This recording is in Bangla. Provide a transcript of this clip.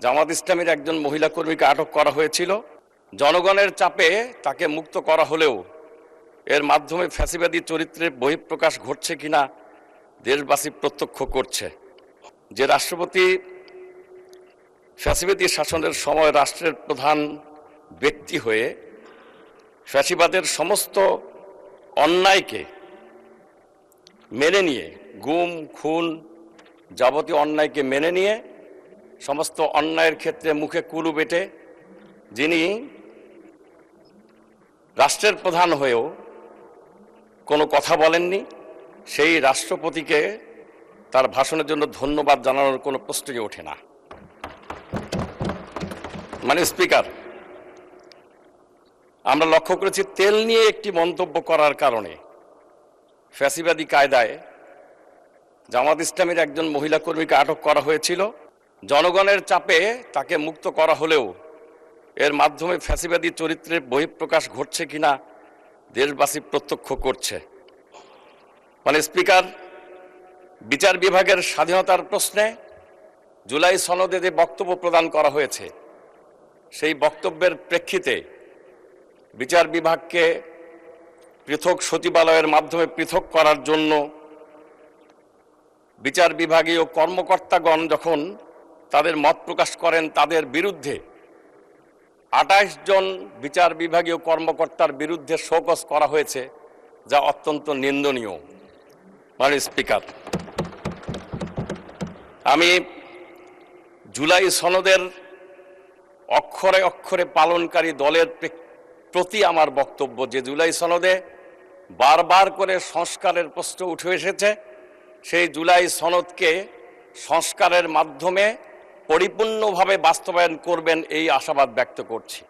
জামাত ইসলামীর একজন মহিলা কর্মীকে আটক করা হয়েছিল। জনগণের চাপে তাকে মুক্ত করা হলেও এর মাধ্যমে ফ্যাসিবাদী চরিত্রের বহিঃপ্রকাশ ঘটছে কিনা দেশবাসী প্রত্যক্ষ করছে। যে রাষ্ট্রপতি ফ্যাসিবাদী শাসনের সময় রাষ্ট্রের প্রধান ব্যক্তি হয়ে ফ্যাসিবাদের সমস্ত অন্যায়কে মেনে নিয়ে, গুম খুন যাবতীয় অন্যায়কে মেনে নিয়ে সমস্ত অন্যায়ের ক্ষেত্রে মুখে কুলু বেটে যিনি রাষ্ট্রের প্রধান হয়েও কোনো কথা বলেননি, সেই রাষ্ট্রপতিকে তার ভাষণের জন্য ধন্যবাদ জানানোর কোনো প্রশ্নই ওঠে না। মানে স্পিকার, আমরা লক্ষ্য করেছি তেল নিয়ে একটি মন্তব্য করার কারণে ফ্যাসিবাদী কায়দায় জামাত ইসলামীর একজন মহিলা কর্মীকে আটক করা হয়েছিল। জনগণের চাপে তাকে মুক্ত করা হলেও এর মাধ্যমে ফ্যাসিবাদী চরিত্রের বহিঃপ্রকাশ ঘটছে কিনা দেশবাসী প্রত্যক্ষ করছে। মানে স্পিকার, বিচার বিভাগের স্বাধীনতার প্রশ্নে জুলাই সনদে যে বক্তব্য প্রদান করা হয়েছে, সেই বক্তব্যের প্রেক্ষিতে বিচার বিভাগকে পৃথক সচিবালয়ের মাধ্যমে পৃথক করার জন্য বিচার বিভাগীয় কর্মকর্তাগণ যখন তাদের মত প্রকাশ করেন, তাদের বিরুদ্ধে 28 জন বিচার বিভাগীয় কর্মকর্তার বিরুদ্ধে শোকজ করা হয়েছে, যা অত্যন্ত নিন্দনীয়। মানে স্পিকার, আমি জুলাই সনদের অক্ষরে অক্ষরে পালনকারী দলের প্রতি আমার বক্তব্য যে জুলাই সনদে বারবার করে সংস্কারের প্রশ্ন উঠে এসেছে। সেই জুলাই সনদকে সংস্কারের মাধ্যমে পরিপূর্ণভাবে বাস্তবায়ন করবেন এই আশাবাদ ব্যক্ত করছি।